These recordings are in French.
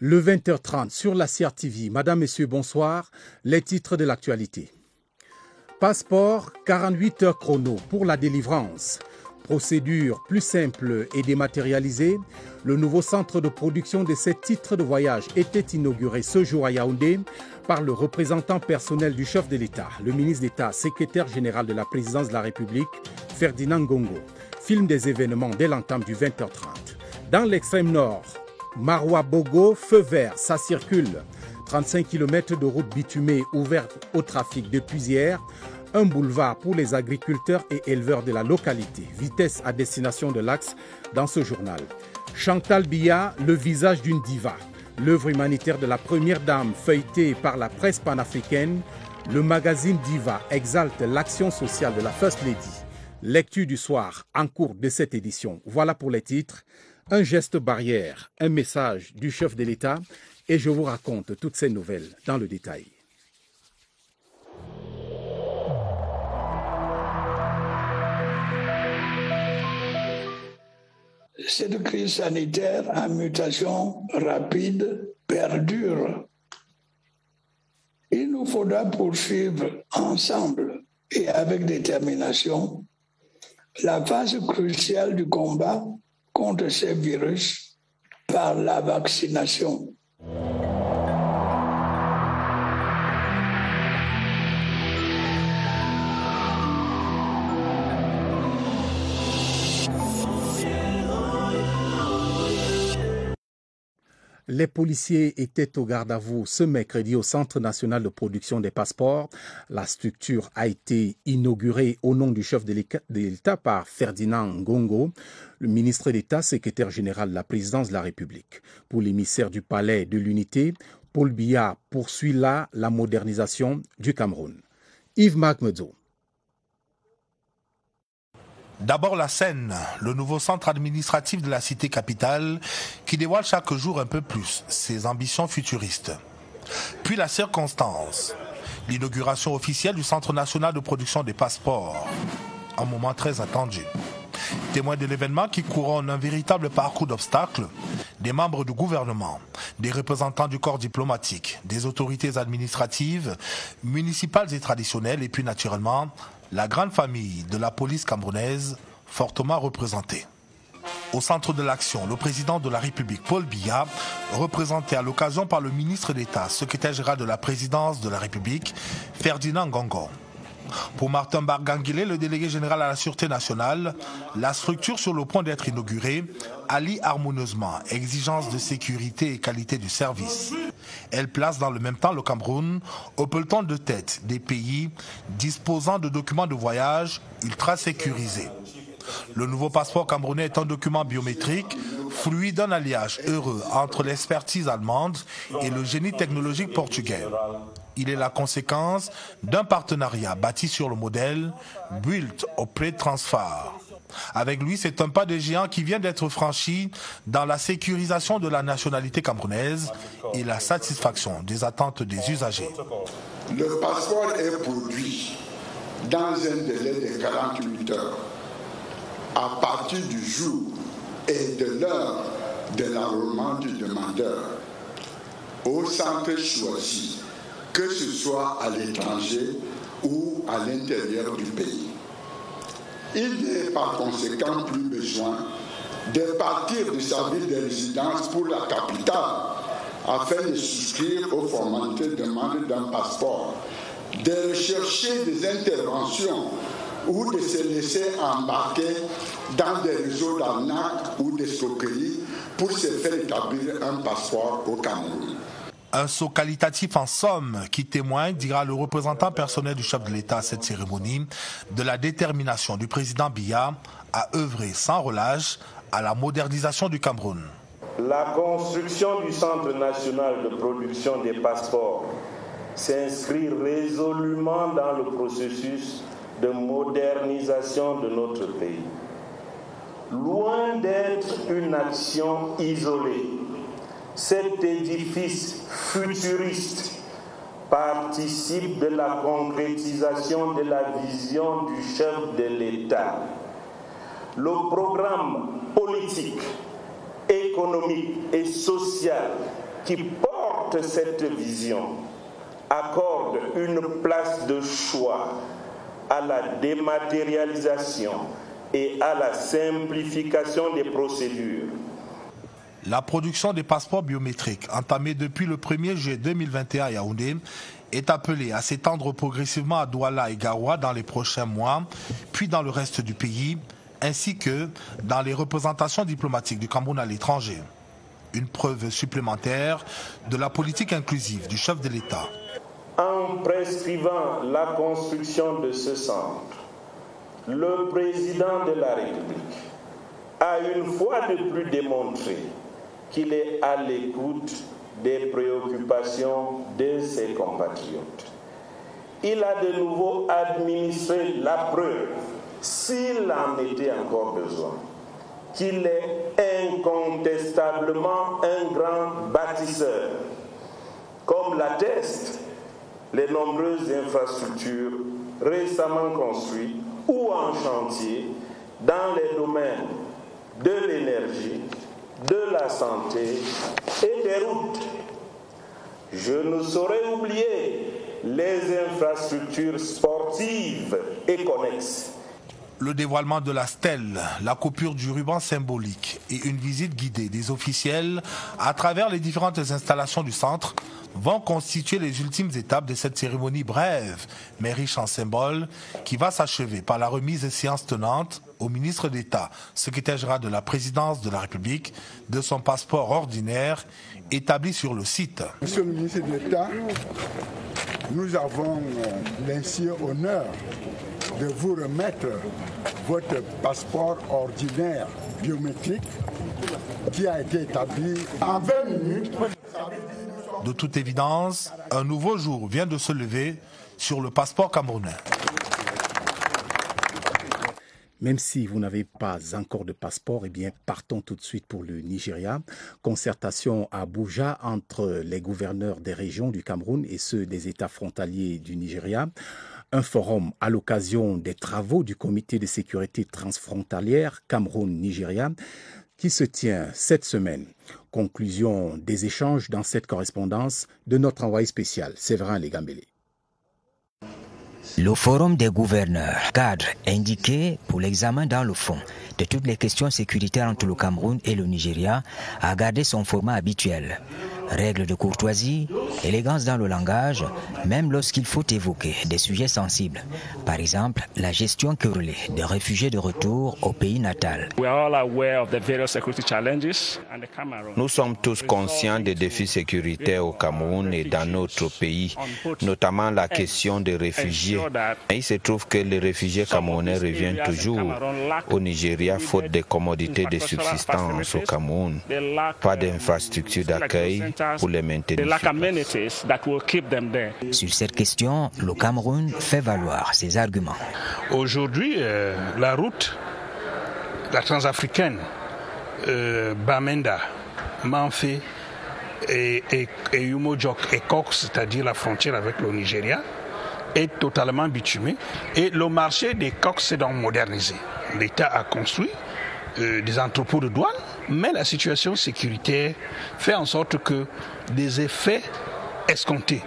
Le 20h30 sur la CRTV. Madame, Messieurs, bonsoir. Les titres de l'actualité. Passeport, 48 heures chrono pour la délivrance. Procédure plus simple et dématérialisée. Le nouveau centre de production de ces titres de voyage était inauguré ce jour à Yaoundé par le représentant personnel du chef de l'État, le ministre d'État, secrétaire général de la présidence de la République, Ferdinand Ngongo. Film des événements dès l'entame du 20h30. Dans l'extrême nord, Maroua Bogo, feu vert, ça circule. 35 km de route bitumée ouverte au trafic depuis hier. Un boulevard pour les agriculteurs et éleveurs de la localité. Vitesse à destination de l'axe dans ce journal. Chantal Biya, le visage d'une diva. L'œuvre humanitaire de la première dame feuilletée par la presse panafricaine. Le magazine Diva exalte l'action sociale de la First Lady. Lecture du soir en cours de cette édition. Voilà pour les titres. Un geste barrière, un message du chef de l'État et je vous raconte toutes ces nouvelles dans le détail. Cette crise sanitaire en mutation rapide perdure. Il nous faudra poursuivre ensemble et avec détermination la phase cruciale du combat contre ces virus par la vaccination. Les policiers étaient au garde à vous ce mercredi au Centre national de production des passeports. La structure a été inaugurée au nom du chef de l'État par Ferdinand Ngongo, le ministre d'État, secrétaire général de la présidence de la République. Pour l'émissaire du Palais de l'Unité, Paul Biya poursuit là la modernisation du Cameroun. Yves Magmedzo. D'abord la scène, le nouveau centre administratif de la cité capitale qui dévoile chaque jour un peu plus ses ambitions futuristes. Puis la circonstance, l'inauguration officielle du Centre national de production des passeports, un moment très attendu. Témoin de l'événement qui couronne un véritable parcours d'obstacles, des membres du gouvernement, des représentants du corps diplomatique, des autorités administratives, municipales et traditionnelles et puis naturellement la grande famille de la police camerounaise fortement représentée. Au centre de l'action, le président de la République, Paul Biya, représenté à l'occasion par le ministre d'État, secrétaire général de la présidence de la République, Ferdinand Ngongo. Pour Martin Barganguilé, le délégué général à la Sûreté nationale, la structure sur le point d'être inaugurée allie harmonieusement exigences de sécurité et qualité du service. Elle place dans le même temps le Cameroun au peloton de tête des pays disposant de documents de voyage ultra sécurisés. Le nouveau passeport camerounais est un document biométrique, fruit d'un alliage heureux entre l'expertise allemande et le génie technologique portugais. Il est la conséquence d'un partenariat bâti sur le modèle Built auprès de Transfar. Avec lui, c'est un pas de géant qui vient d'être franchi dans la sécurisation de la nationalité camerounaise et la satisfaction des attentes des usagers. Le passeport est produit dans un délai de 48 heures à partir du jour et de l'heure de l'enrôlement du demandeur au centre choisi, que ce soit à l'étranger ou à l'intérieur du pays. Il n'est par conséquent plus besoin de partir de sa ville de résidence pour la capitale afin de souscrire aux formalités de demande d'un passeport, de rechercher des interventions ou de se laisser embarquer dans des réseaux d'arnaques ou d'escroqueries pour se faire établir un passeport au Cameroun. Un saut qualitatif en somme qui témoigne, dira le représentant personnel du chef de l'État à cette cérémonie, de la détermination du président Biya à œuvrer sans relâche à la modernisation du Cameroun. La construction du Centre national de production des passeports s'inscrit résolument dans le processus de modernisation de notre pays. Loin d'être une action isolée, cet édifice futuriste participe de la concrétisation de la vision du chef de l'État. Le programme politique, économique et social qui porte cette vision accorde une place de choix à la dématérialisation et à la simplification des procédures. La production des passeports biométriques, entamée depuis le 1er juillet 2021 à Yaoundé, est appelée à s'étendre progressivement à Douala et Garoua dans les prochains mois, puis dans le reste du pays, ainsi que dans les représentations diplomatiques du Cameroun à l'étranger. Une preuve supplémentaire de la politique inclusive du chef de l'État. En prescrivant la construction de ce centre, le président de la République a une fois de plus démontré qu'il est à l'écoute des préoccupations de ses compatriotes. Il a de nouveau administré la preuve, s'il en était encore besoin, qu'il est incontestablement un grand bâtisseur, comme l'attestent les nombreuses infrastructures récemment construites ou en chantier dans les domaines de l'énergie, de la santé et des routes. Je ne saurais oublier les infrastructures sportives et connexes. Le dévoilement de la stèle, la coupure du ruban symbolique et une visite guidée des officiels à travers les différentes installations du centre vont constituer les ultimes étapes de cette cérémonie brève, mais riche en symboles, qui va s'achever par la remise de séance tenante au ministre d'État, secrétaire général de la présidence de la République, de son passeport ordinaire établi sur le site. Monsieur le ministre d'État, nous avons l'insigne honneur de vous remettre votre passeport ordinaire biométrique qui a été établi en 20 minutes. De toute évidence, un nouveau jour vient de se lever sur le passeport camerounais. Même si vous n'avez pas encore de passeport, eh bien, partons tout de suite pour le Nigeria. Concertation à Abuja entre les gouverneurs des régions du Cameroun et ceux des États frontaliers du Nigeria. Un forum à l'occasion des travaux du comité de sécurité transfrontalière Cameroun-Nigeria qui se tient cette semaine. Conclusion des échanges dans cette correspondance de notre envoyé spécial, Séverin Legambele. Le forum des gouverneurs, cadre indiqué pour l'examen dans le fond de toutes les questions sécuritaires entre le Cameroun et le Nigeria, a gardé son format habituel. Règles de courtoisie, élégance dans le langage, même lorsqu'il faut évoquer des sujets sensibles. Par exemple, la gestion querellée des réfugiés de retour au pays natal. Nous sommes tous conscients des défis sécuritaires au Cameroun et dans notre pays, notamment la question des réfugiés. Et il se trouve que les réfugiés camerounais reviennent toujours au Nigeria faute de commodités de subsistance au Cameroun, pas d'infrastructures d'accueil pour les maintenir. Sur cette question, le Cameroun fait valoir ses arguments. Aujourd'hui, la route, la transafricaine, Bamenda, Manfé et Umojok et Cox, c'est-à-dire la frontière avec le Nigeria, est totalement bitumée et le marché des coques s'est donc modernisé. L'État a construit des entrepôts de douane, mais la situation sécuritaire fait en sorte que des effets escomptés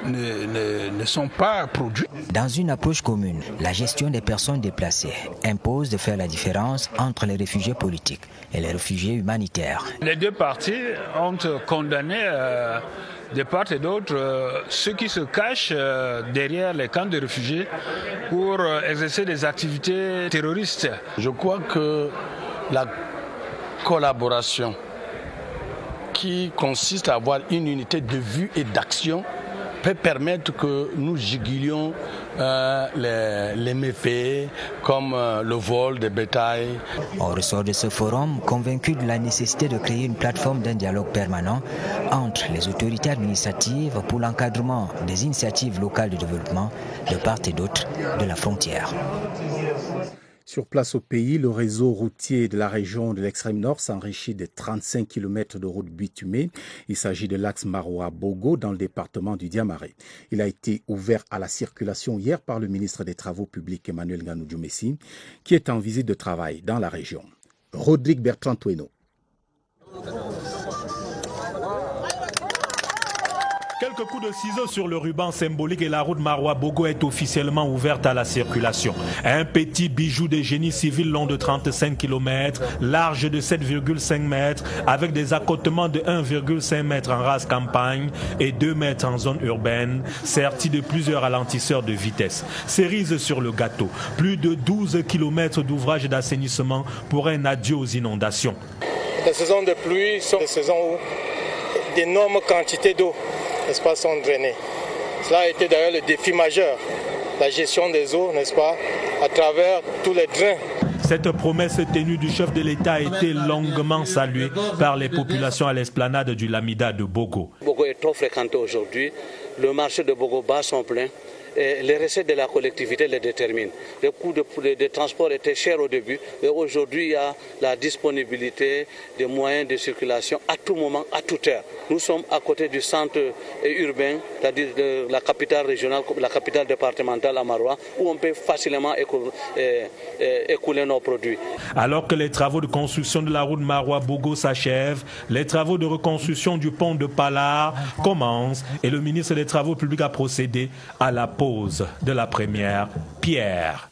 ne sont pas produits. Dans une approche commune, la gestion des personnes déplacées impose de faire la différence entre les réfugiés politiques et les réfugiés humanitaires. Les deux parties ont condamné de part et d'autre ceux qui se cachent derrière les camps de réfugiés pour exercer des activités terroristes. Je crois que la collaboration qui consiste à avoir une unité de vue et d'action peut permettre que nous jugulions les méfaits comme le vol des bétails. On ressort de ce forum convaincu de la nécessité de créer une plateforme d'un dialogue permanent entre les autorités administratives pour l'encadrement des initiatives locales de développement de part et d'autre de la frontière. Sur place au pays, le réseau routier de la région de l'extrême nord s'enrichit de 35 km de routes bitumées. Il s'agit de l'axe Maroua-Bogo dans le département du Diamaré. Il a été ouvert à la circulation hier par le ministre des Travaux publics Emmanuel Nganou-Dioumessi, qui est en visite de travail dans la région. Rodrigue Bertrand-Toueno. Quelques coups de ciseaux sur le ruban symbolique et la route Maroua-Bogo est officiellement ouverte à la circulation. Un petit bijou de génie civil long de 35 km, large de 7,5 mètres, avec des accotements de 1,5 mètres en race campagne et 2 mètres en zone urbaine, serti de plusieurs ralentisseurs de vitesse. Cerise sur le gâteau, plus de 12 km d'ouvrages d'assainissement pour un adieu aux inondations. Les saisons de pluie sont des saisons où d'énormes quantités d'eau sont drainées. Cela a été d'ailleurs le défi majeur, la gestion des eaux, n'est-ce pas, à travers tous les drains. Cette promesse tenue du chef de l'État a été longuement saluée par les populations à l'esplanade du Lamida de Bogo. Bogo est trop fréquenté aujourd'hui, le marché de Bogo bat son plein. Et les recettes de la collectivité les déterminent. Les coûts de transport étaient chers au début, mais aujourd'hui il y a la disponibilité des moyens de circulation à tout moment, à toute heure. Nous sommes à côté du centre urbain, c'est-à-dire de la capitale régionale, la capitale départementale à Maroua, où on peut facilement écouler nos produits. Alors que les travaux de construction de la route Maroua-Bogo s'achèvent, les travaux de reconstruction du pont de Palar commencent et le ministre des Travaux publics a procédé à la pose de la première pierre.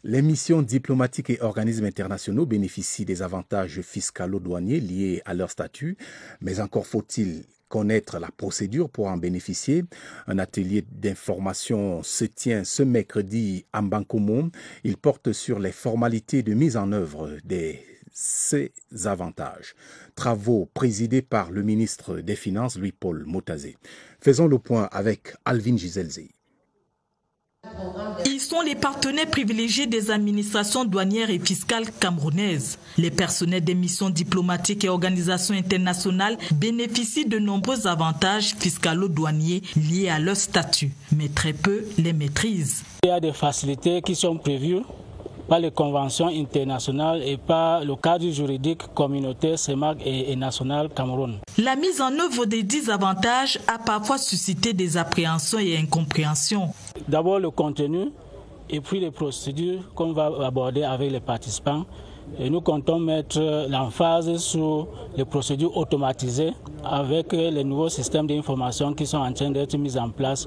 Les missions diplomatiques et organismes internationaux bénéficient des avantages fiscalo-douaniers liés à leur statut, mais encore faut-il connaître la procédure pour en bénéficier. Un atelier d'information se tient ce mercredi à Mbankomo. Il porte sur les formalités de mise en œuvre de ces avantages. Travaux présidés par le ministre des Finances, Louis-Paul Motazé. Faisons le point avec Alvin Giselzé. Ils sont les partenaires privilégiés des administrations douanières et fiscales camerounaises. Les personnels des missions diplomatiques et organisations internationales bénéficient de nombreux avantages fiscalo-douaniers liés à leur statut, mais très peu les maîtrisent. Il y a des facilités qui sont prévues par les conventions internationales et par le cadre juridique communautaire CEMAC et national Cameroun. La mise en œuvre des 10 avantages a parfois suscité des appréhensions et incompréhensions. D'abord le contenu et puis les procédures qu'on va aborder avec les participants. Et nous comptons mettre l'emphase sur les procédures automatisées avec les nouveaux systèmes d'information qui sont en train d'être mis en place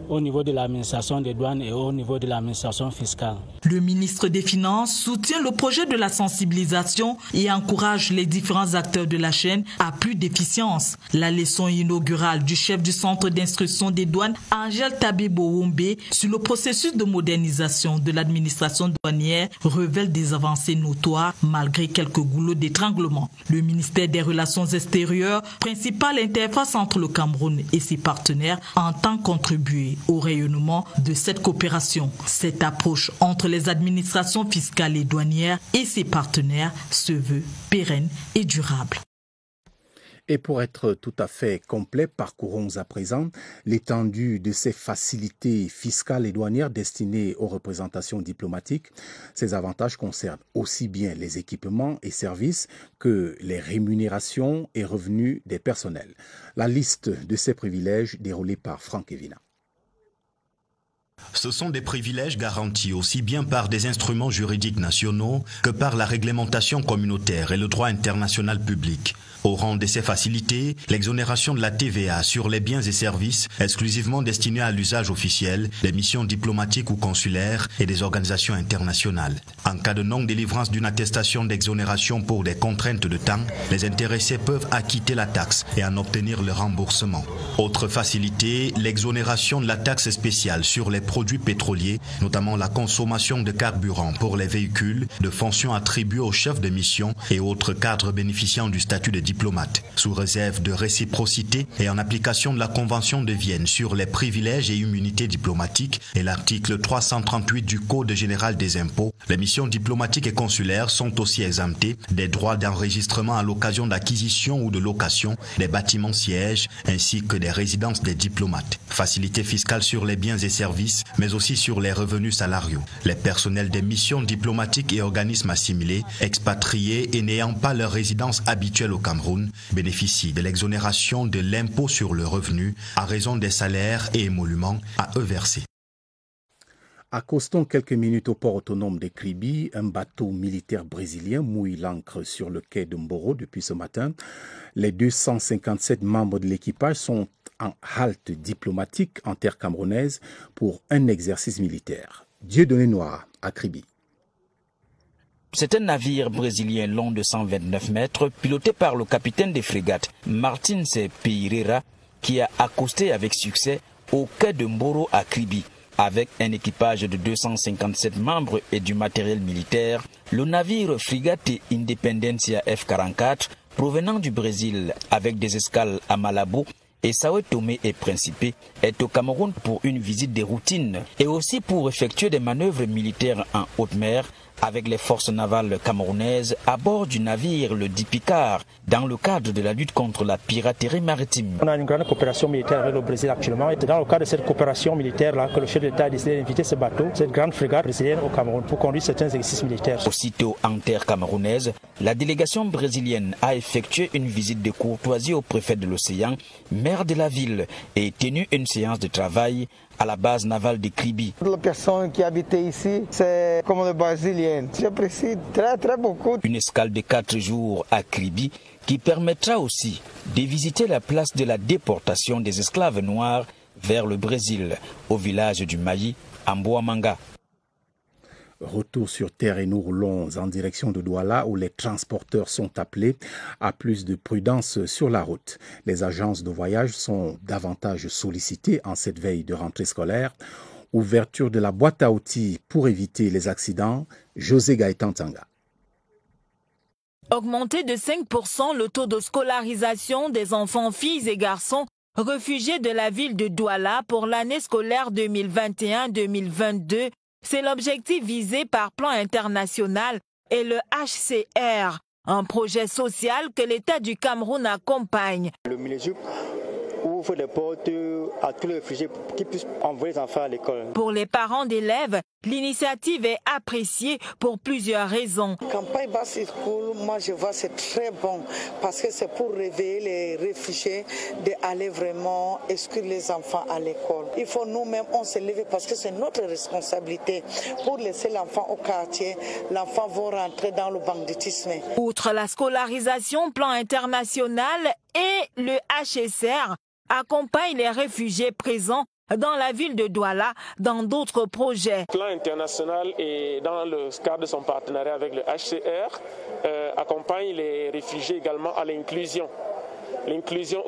au niveau de l'administration des douanes et au niveau de l'administration fiscale. Le ministre des Finances soutient le projet de la sensibilisation et encourage les différents acteurs de la chaîne à plus d'efficience. La leçon inaugurale du chef du centre d'instruction des douanes, Angèle Tabé-Bowombe, sur le processus de modernisation de l'administration douanière révèle des avancées notoires malgré quelques goulots d'étranglement. Le ministère des Relations extérieures, principale interface entre le Cameroun et ses partenaires, entend contribuer au rayonnement de cette coopération. Cette approche entre les administrations fiscales et douanières et ses partenaires se veut pérenne et durable. Et pour être tout à fait complet, parcourons à présent l'étendue de ces facilités fiscales et douanières destinées aux représentations diplomatiques. Ces avantages concernent aussi bien les équipements et services que les rémunérations et revenus des personnels. La liste de ces privilèges déroulée par Franck Evina. Ce sont des privilèges garantis aussi bien par des instruments juridiques nationaux que par la réglementation communautaire et le droit international public. Au rang de ces facilités, l'exonération de la TVA sur les biens et services exclusivement destinés à l'usage officiel, des missions diplomatiques ou consulaires et des organisations internationales. En cas de non-délivrance d'une attestation d'exonération pour des contraintes de temps, les intéressés peuvent acquitter la taxe et en obtenir le remboursement. Autre facilité, l'exonération de la taxe spéciale sur les produits pétroliers, notamment la consommation de carburant pour les véhicules, de fonctions attribuées aux chefs de mission et autres cadres bénéficiant du statut de diplomate, sous réserve de réciprocité et en application de la Convention de Vienne sur les privilèges et immunités diplomatiques et l'article 338 du Code général des impôts. Les missions diplomatiques et consulaires sont aussi exemptées des droits d'enregistrement à l'occasion d'acquisition ou de location des bâtiments sièges ainsi que des résidences des diplomates. Facilité fiscale sur les biens et services, mais aussi sur les revenus salariaux. Les personnels des missions diplomatiques et organismes assimilés, expatriés et n'ayant pas leur résidence habituelle au Cameroun, bénéficient de l'exonération de l'impôt sur le revenu à raison des salaires et émoluments à eux versés. Accostons quelques minutes au port autonome de Kribi, un bateau militaire brésilien mouille l'ancre sur le quai de Mboro depuis ce matin. Les 257 membres de l'équipage sont en halte diplomatique en terre camerounaise pour un exercice militaire. Dieudonné Noir à Kribi. C'est un navire brésilien long de 129 mètres, piloté par le capitaine des frégates, Martins Pereira, qui a accosté avec succès au quai de Mboro à Kribi. Avec un équipage de 257 membres et du matériel militaire, le navire frégate Independencia F-44, provenant du Brésil avec des escales à Malabo et Sao Tomé et Principe, est au Cameroun pour une visite de routine et aussi pour effectuer des manœuvres militaires en haute mer avec les forces navales camerounaises à bord du navire le Dit Picard dans le cadre de la lutte contre la piraterie maritime. On a une grande coopération militaire avec le Brésil actuellement et c'est dans le cadre de cette coopération militaire-là que le chef d'État a décidé d'inviter ce bateau, cette grande frégate brésilienne au Cameroun pour conduire certains exercices militaires. Aussitôt en terre camerounaise, la délégation brésilienne a effectué une visite de courtoisie au préfet de l'océan, maire de la ville, et tenu une séance de travail à la base navale de Kribi. Pour les personnes qui habitent ici, c'est comme les Brésiliens. J'apprécie très beaucoup. Une escale de 4 jours à Kribi qui permettra aussi de visiter la place de la déportation des esclaves noirs vers le Brésil, au village du Maï, à Mboamanga. Retour sur terre et nous roulons en direction de Douala où les transporteurs sont appelés à plus de prudence sur la route. Les agences de voyage sont davantage sollicitées en cette veille de rentrée scolaire. Ouverture de la boîte à outils pour éviter les accidents. José Gaëtan Tanga. Augmenter de 5% le taux de scolarisation des enfants, filles et garçons réfugiés de la ville de Douala pour l'année scolaire 2021-2022. C'est l'objectif visé par Plan International et le HCR, un projet social que l'État du Cameroun accompagne. Le MINUSUP ouvre les portes à tous les réfugiés qui puissent envoyer les enfants à l'école. Pour les parents d'élèves, l'initiative est appréciée pour plusieurs raisons. La campagne Bass School, moi je vois c'est très bon parce que c'est pour réveiller les réfugiés d'aller vraiment inscrire les enfants à l'école. Il faut nous-mêmes on se lever parce que c'est notre responsabilité. Pour laisser l'enfant au quartier, l'enfant va rentrer dans le banditisme. Outre la scolarisation, Plan International et le HCR accompagnent les réfugiés présents dans la ville de Douala dans d'autres projets. Plan International et dans le cadre de son partenariat avec le HCR accompagne les réfugiés également à l'inclusion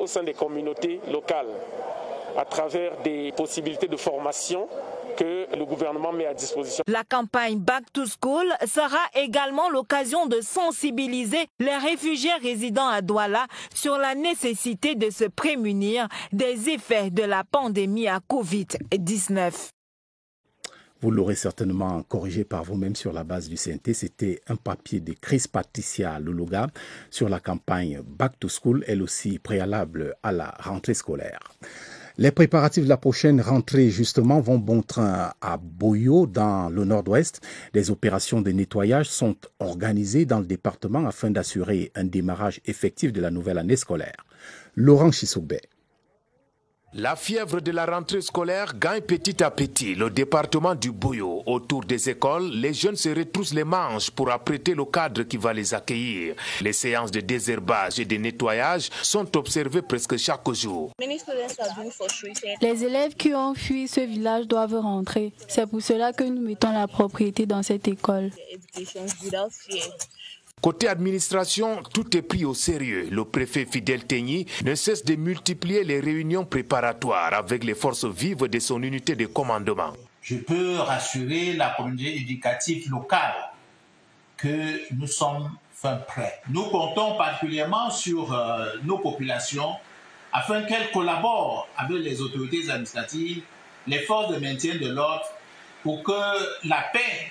au sein des communautés locales à travers des possibilités de formation que le gouvernement met à disposition. La campagne Back to School sera également l'occasion de sensibiliser les réfugiés résidant à Douala sur la nécessité de se prémunir des effets de la pandémie à Covid-19. Vous l'aurez certainement corrigé par vous-même sur la base du CNT. C'était un papier de Chris Patricia Luluga sur la campagne Back to School, elle aussi préalable à la rentrée scolaire. Les préparatifs de la prochaine rentrée, justement, vont bon train à Boyo, dans le nord-ouest. Des opérations de nettoyage sont organisées dans le département afin d'assurer un démarrage effectif de la nouvelle année scolaire. Laurent Chissoubé. La fièvre de la rentrée scolaire gagne petit à petit le département du Boyo. Autour des écoles, les jeunes se retroussent les manches pour apprêter le cadre qui va les accueillir. Les séances de désherbage et de nettoyage sont observées presque chaque jour. Les élèves qui ont fui ce village doivent rentrer. C'est pour cela que nous mettons la propriété dans cette école. Côté administration, tout est pris au sérieux. Le préfet Fidel Tegny ne cesse de multiplier les réunions préparatoires avec les forces vives de son unité de commandement. Je peux rassurer la communauté éducative locale que nous sommes fin prêts. Nous comptons particulièrement sur nos populations afin qu'elles collaborent avec les autorités administratives, les forces de maintien de l'ordre pour que la paix,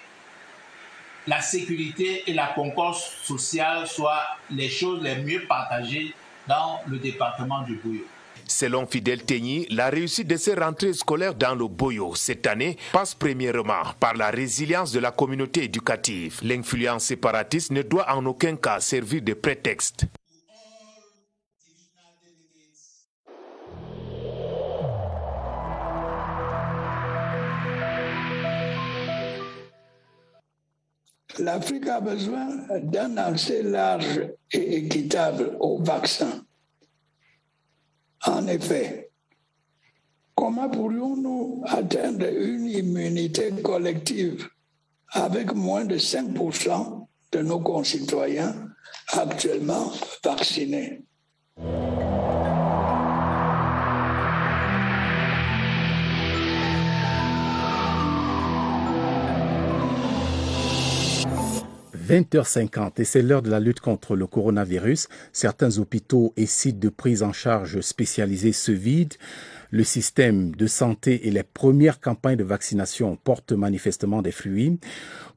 la sécurité et la concorde sociale soient les choses les mieux partagées dans le département du Boyo. Selon Fidel Tegny, la réussite de ces rentrées scolaires dans le Boyo cette année passe premièrement par la résilience de la communauté éducative. L'influence séparatiste ne doit en aucun cas servir de prétexte. L'Afrique a besoin d'un accès large et équitable aux vaccins. En effet, Comment pourrions-nous atteindre une immunité collective avec moins de 5% de nos concitoyens actuellement vaccinés? « 20h50 et c'est l'heure de la lutte contre le coronavirus. Certains hôpitaux et sites de prise en charge spécialisés se vident. Le système de santé et les premières campagnes de vaccination portent manifestement des fruits.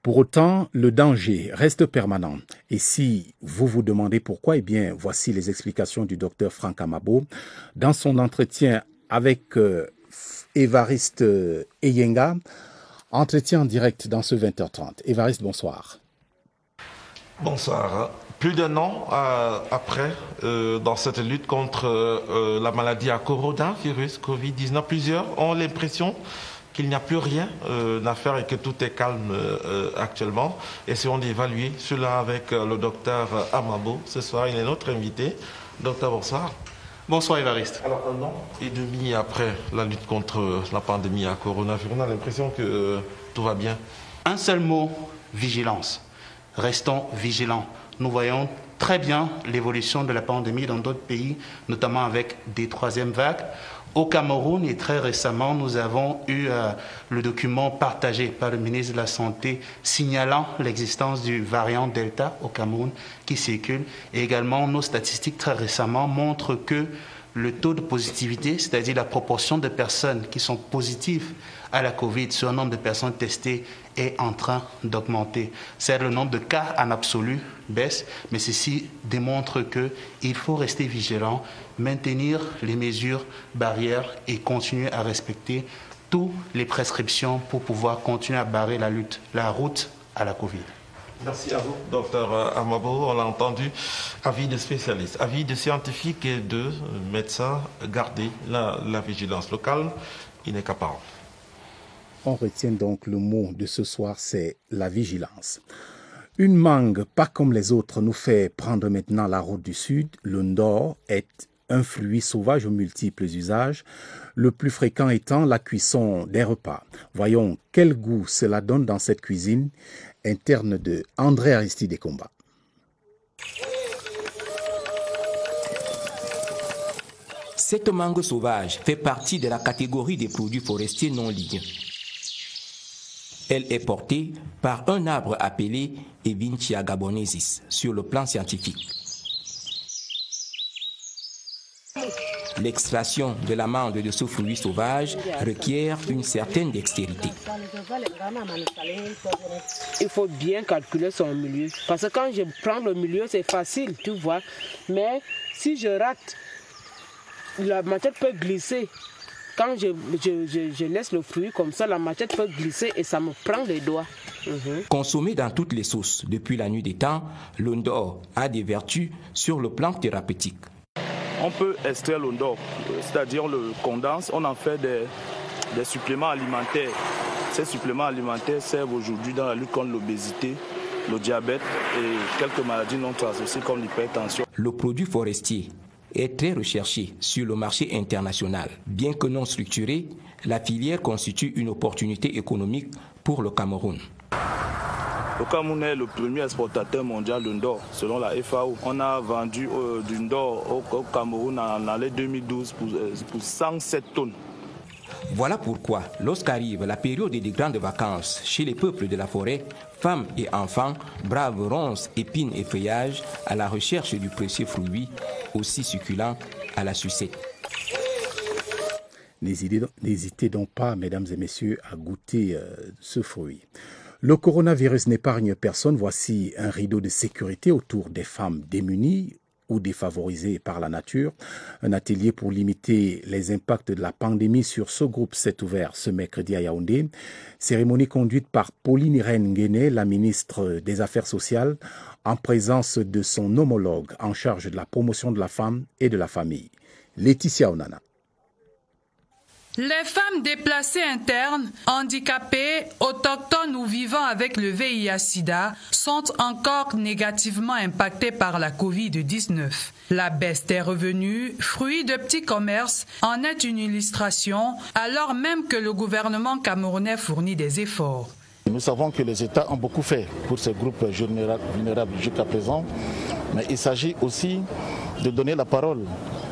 Pour autant, le danger reste permanent. Et si vous vous demandez pourquoi, eh bien, voici les explications du docteur Franck Amabo dans son entretien avec Évariste Eyenga. Entretien en direct dans ce 20h30. Évariste, bonsoir. Bonsoir. Plus d'un an après, dans cette lutte contre la maladie à coronavirus, Covid-19, plusieurs ont l'impression qu'il n'y a plus rien à faire et que tout est calme actuellement. Essayons d'évaluer cela avec le docteur Amabo. Ce soir, il est notre invité. Docteur, bonsoir. Bonsoir Évariste. Alors, un an et demi après la lutte contre la pandémie à coronavirus, on a l'impression que tout va bien. Un seul mot, vigilance. Restons vigilants. Nous voyons très bien l'évolution de la pandémie dans d'autres pays, notamment avec des troisièmes vagues. Au Cameroun, et très récemment, nous avons eu le document partagé par le ministre de la Santé signalant l'existence du variant Delta au Cameroun qui circule. Et également, nos statistiques très récemment montrent que le taux de positivité, c'est-à-dire la proportion de personnes qui sont positives à la Covid sur un nombre de personnes testées, est en train d'augmenter. C'est le nombre de cas en absolu baisse, mais ceci démontre qu'il faut rester vigilant, maintenir les mesures barrières et continuer à respecter toutes les prescriptions pour pouvoir continuer à barrer la route à la Covid. Merci à vous, docteur Amabo. On l'a entendu, avis de spécialistes, avis de scientifiques et de médecins, garder la vigilance locale, il n'est qu'à parole. On retient donc le mot de ce soir, c'est la vigilance. Une mangue, pas comme les autres, nous fait prendre maintenant la route du sud. Le ndor est un fruit sauvage aux multiples usages, le plus fréquent étant la cuisson des repas. Voyons quel goût cela donne dans cette cuisine interne de André Aristide Ekomba. Cette mangue sauvage fait partie de la catégorie des produits forestiers non ligneux. Elle est portée par un arbre appelé Evintia gabonesis sur le plan scientifique. L'extraction de l'amande de ce fruit sauvage requiert une certaine dextérité. Il faut bien calculer son milieu. Parce que quand je prends le milieu, c'est facile, tu vois. Mais si je rate, la machette peut glisser. Quand je laisse le fruit comme ça, la machette peut glisser et ça me prend les doigts. Consommé dans toutes les sauces depuis la nuit des temps, le ndor a des vertus sur le plan thérapeutique. On peut extraire le ndor, c'est-à-dire on le condense, on en fait des suppléments alimentaires. Ces suppléments alimentaires servent aujourd'hui dans la lutte contre l'obésité, le diabète et quelques maladies non transmissibles comme l'hypertension. Le produit forestier est très recherché sur le marché international. Bien que non structurée, la filière constitue une opportunité économique pour le Cameroun. Le Cameroun est le premier exportateur mondial de ndor, selon la FAO. On a vendu du ndor au Cameroun en l'année 2012 pour 107 tonnes. Voilà pourquoi, lorsqu'arrive la période des grandes vacances chez les peuples de la forêt, femmes et enfants bravent ronces, épines et feuillages à la recherche du précieux fruit, aussi succulent à la sucette. N'hésitez donc pas, mesdames et messieurs, à goûter ce fruit. Le coronavirus n'épargne personne. Voici un rideau de sécurité autour des femmes démunies ou défavorisées par la nature. Un atelier pour limiter les impacts de la pandémie sur ce groupe s'est ouvert ce mercredi à Yaoundé. Cérémonie conduite par Pauline Irène Nguéné, la ministre des Affaires sociales, en présence de son homologue en charge de la promotion de la femme et de la famille, Laetitia Onana. Les femmes déplacées internes, handicapées, autochtones ou vivant avec le VIH-Sida sont encore négativement impactées par la COVID-19. La baisse des revenus, fruit de petits commerces, en est une illustration, alors même que le gouvernement camerounais fournit des efforts. Nous savons que les États ont beaucoup fait pour ces groupes vulnérables jusqu'à présent, mais il s'agit aussi de donner la parole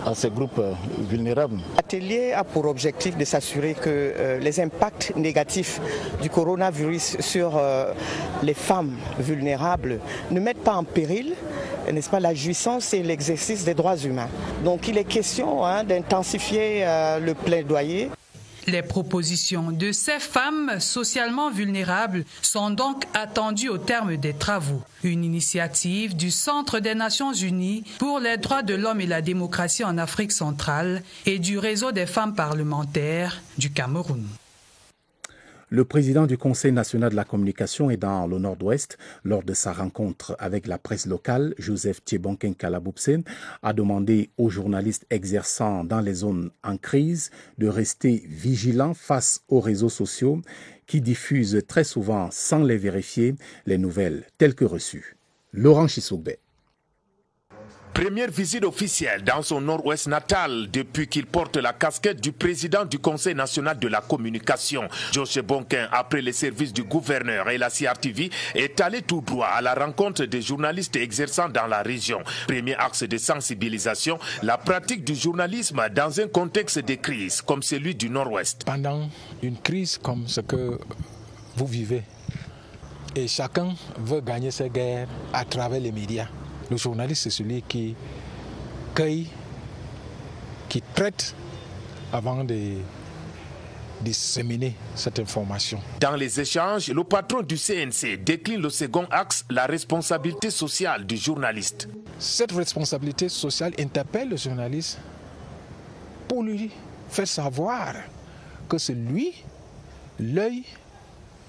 à ces groupes vulnérables. L'atelier a pour objectif de s'assurer que les impacts négatifs du coronavirus sur les femmes vulnérables ne mettent pas en péril, n'est-ce pas, la jouissance et l'exercice des droits humains. Donc il est question d'intensifier le plaidoyer. Les propositions de ces femmes socialement vulnérables sont donc attendues au terme des travaux. Une initiative du Centre des Nations Unies pour les droits de l'homme et la démocratie en Afrique centrale et du Réseau des femmes parlementaires du Cameroun. Le président du Conseil national de la communication est dans le Nord-Ouest. Lors de sa rencontre avec la presse locale, Joseph Thiebonken Kalaboubsen a demandé aux journalistes exerçant dans les zones en crise de rester vigilants face aux réseaux sociaux qui diffusent très souvent, sans les vérifier, les nouvelles telles que reçues. Laurent Chissoubé. Première visite officielle dans son nord-ouest natal depuis qu'il porte la casquette du président du Conseil national de la communication. Joche Bonquin, après les services du gouverneur et la CRTV, est allé tout droit à la rencontre des journalistes exerçant dans la région. Premier axe de sensibilisation, la pratique du journalisme dans un contexte de crise comme celui du nord-ouest. Pendant une crise comme ce que vous vivez, et chacun veut gagner ses guerres à travers les médias. Le journaliste, c'est celui qui cueille, qui traite avant de disséminer cette information. Dans les échanges, le patron du CNC décline le second axe, la responsabilité sociale du journaliste. Cette responsabilité sociale interpelle le journaliste pour lui faire savoir que c'est lui, l'œil,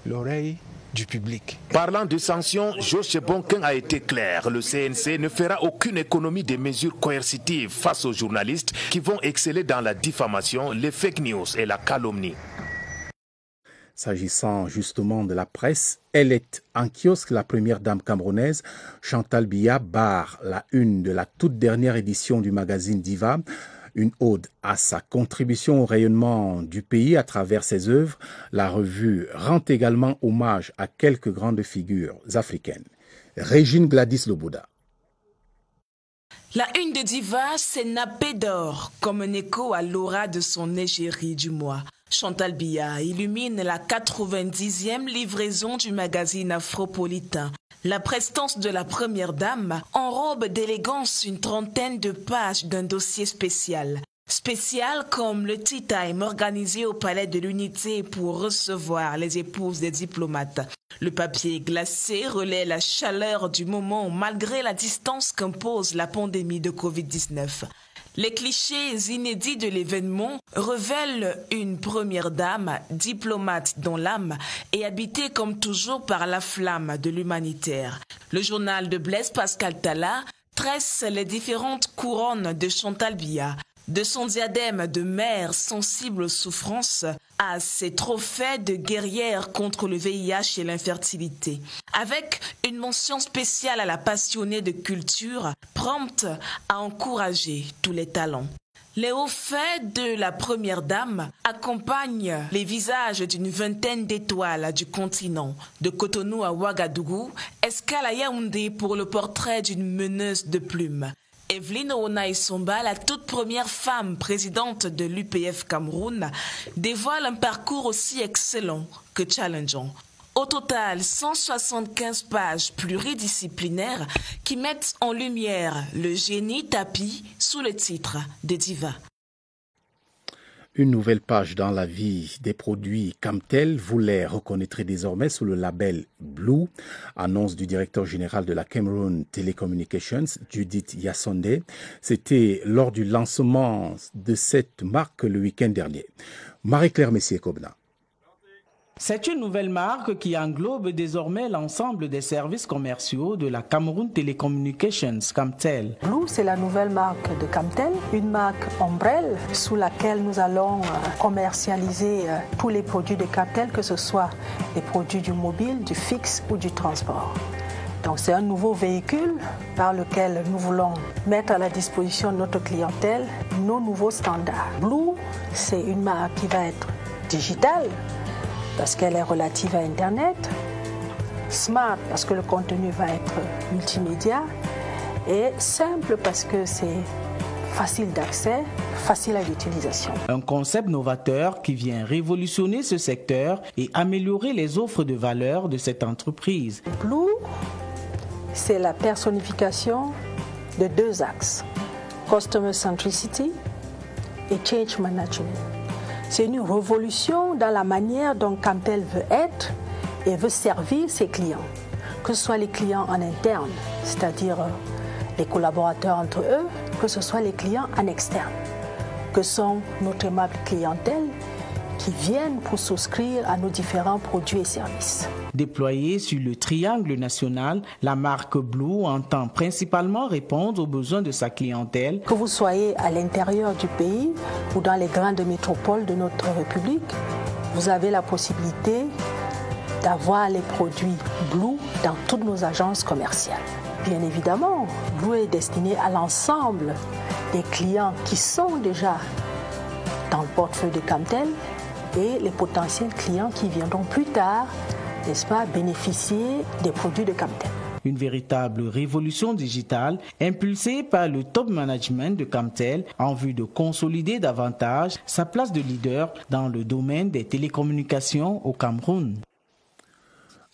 l'oreille du public. Parlant de sanctions, Joche Bonquin a été clair. Le CNC ne fera aucune économie des mesures coercitives face aux journalistes qui vont exceller dans la diffamation, les fake news et la calomnie. S'agissant justement de la presse, elle est en kiosque. La première dame camerounaise, Chantal Biya, barre la une de la toute dernière édition du magazine Diva. Une ode à sa contribution au rayonnement du pays à travers ses œuvres. La revue rend également hommage à quelques grandes figures africaines. Régine Gladys Lobouda. La une de Diva, c'est nappée d'or, comme un écho à l'aura de son égérie du mois. Chantal Biya illumine la 90e livraison du magazine Afropolitain. La prestance de la première dame enrobe d'élégance une trentaine de pages d'un dossier spécial. Spécial comme le tea time organisé au Palais de l'Unité pour recevoir les épouses des diplomates. Le papier glacé relaie la chaleur du moment malgré la distance qu'impose la pandémie de Covid-19. Les clichés inédits de l'événement révèlent une première dame, diplomate dans l'âme et habitée comme toujours par la flamme de l'humanitaire. Le journal de Blaise Pascal Talla tresse les différentes couronnes de Chantal Biya, de son diadème de mère sensible aux souffrances à ses trophées de guerrière contre le VIH et l'infertilité. Avec une mention spéciale à la passionnée de culture, prompte à encourager tous les talents. Les hauts faits de la première dame accompagnent les visages d'une vingtaine d'étoiles du continent, de Cotonou à Ouagadougou, escale à Yaoundé pour le portrait d'une meneuse de plumes. Evelyne Oona-Isomba, la toute première femme présidente de l'UPF Cameroun, dévoile un parcours aussi excellent que challengeant. Au total, 175 pages pluridisciplinaires qui mettent en lumière le génie tapis sous le titre de Diva. Une nouvelle page dans la vie des produits Camtel, vous les reconnaîtrez désormais sous le label Blue, annonce du directeur général de la Cameroon Telecommunications, Judith Yassonde. C'était lors du lancement de cette marque le week-end dernier. Marie-Claire Messier-Kobna. C'est une nouvelle marque qui englobe désormais l'ensemble des services commerciaux de la Cameroun Telecommunications, Camtel. Blue, c'est la nouvelle marque de Camtel, une marque ombrelle sous laquelle nous allons commercialiser tous les produits de Camtel, que ce soit les produits du mobile, du fixe ou du transport. Donc c'est un nouveau véhicule par lequel nous voulons mettre à la disposition de notre clientèle nos nouveaux standards. Blue, c'est une marque qui va être digitale, parce qu'elle est relative à Internet, smart parce que le contenu va être multimédia et simple parce que c'est facile d'accès, facile à l'utilisation. Un concept novateur qui vient révolutionner ce secteur et améliorer les offres de valeur de cette entreprise. Blue, c'est la personnification de deux axes, Customer Centricity et Change Management. C'est une révolution dans la manière dont Camtel veut être et veut servir ses clients, que ce soit les clients en interne, c'est-à-dire les collaborateurs entre eux, que ce soit les clients en externe, que sont notre aimable clientèle qui viennent pour souscrire à nos différents produits et services. Déployée sur le triangle national, la marque Blue entend principalement répondre aux besoins de sa clientèle. Que vous soyez à l'intérieur du pays ou dans les grandes métropoles de notre République, vous avez la possibilité d'avoir les produits Blue dans toutes nos agences commerciales. Bien évidemment, Blue est destiné à l'ensemble des clients qui sont déjà dans le portefeuille de Camtel et les potentiels clients qui viendront plus tard, n'est-ce pas, bénéficier des produits de Camtel. Une véritable révolution digitale impulsée par le top management de Camtel en vue de consolider davantage sa place de leader dans le domaine des télécommunications au Cameroun.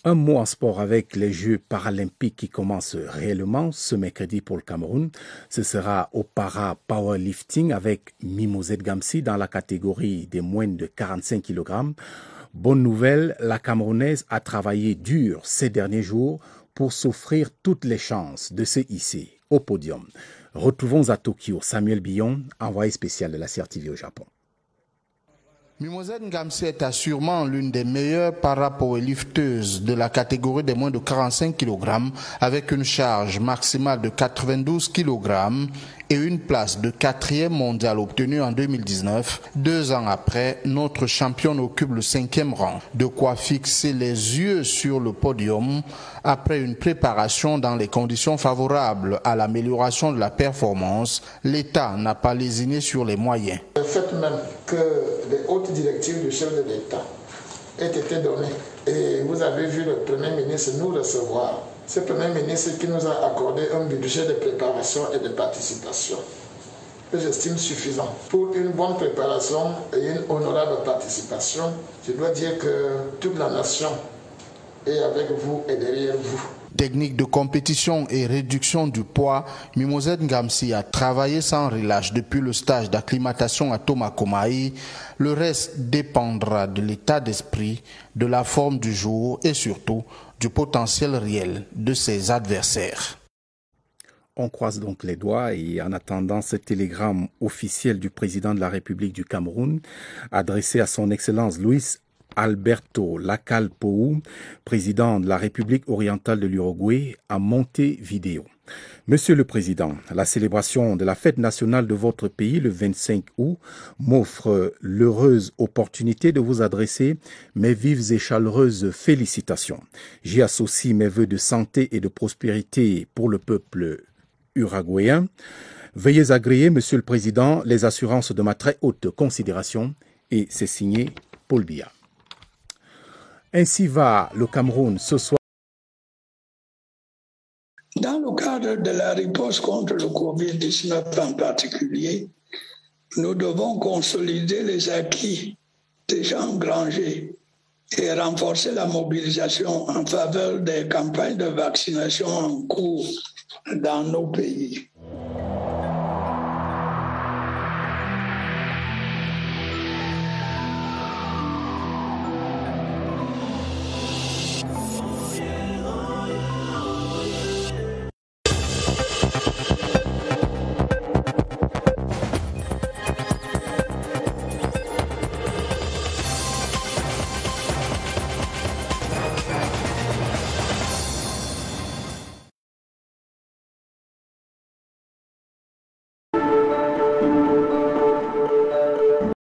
Un mot en sport avec les Jeux paralympiques qui commencent réellement ce mercredi pour le Cameroun. Ce sera au para-powerlifting avec Mimosette Gamsi dans la catégorie des moins de 45 kg. Bonne nouvelle, la Camerounaise a travaillé dur ces derniers jours pour s'offrir toutes les chances de se hisser au podium. Retrouvons à Tokyo Samuel Billon, envoyé spécial de la CRTV au Japon. Mimosette Ngamsi est assurément l'une des meilleures para-powerlifteuses de la catégorie des moins de 45 kg avec une charge maximale de 92 kg et une place de 4e mondiale obtenue en 2019. 2 ans après, notre championne occupe le 5e rang. De quoi fixer les yeux sur le podium après une préparation dans les conditions favorables à l'amélioration de la performance. L'État n'a pas lésiné sur les moyens. Le fait même que les hautes directives du chef de l'État aient été données et vous avez vu le Premier ministre nous recevoir. Ce Premier ministre qui nous a accordé un budget de préparation et de participation que j'estime suffisant. Pour une bonne préparation et une honorable participation, je dois dire que toute la nation est avec vous et derrière vous. Technique de compétition et réduction du poids, Mimosette Ngamsi a travaillé sans relâche depuis le stage d'acclimatation à Tomakomai. Le reste dépendra de l'état d'esprit, de la forme du jour et surtout du potentiel réel de ses adversaires. On croise donc les doigts et en attendant ce télégramme officiel du président de la République du Cameroun adressé à son Excellence Luis Alberto Lacal-Pou, président de la République orientale de l'Uruguay, à Montevideo. Monsieur le Président, la célébration de la fête nationale de votre pays le 25 août m'offre l'heureuse opportunité de vous adresser mes vives et chaleureuses félicitations. J'y associe mes vœux de santé et de prospérité pour le peuple uruguayen. Veuillez agréer, Monsieur le Président, les assurances de ma très haute considération et c'est signé Paul Biya. Ainsi va le Cameroun ce soir. Dans le cadre de la riposte contre le Covid-19 en particulier, nous devons consolider les acquis déjà engrangés et renforcer la mobilisation en faveur des campagnes de vaccination en cours dans nos pays.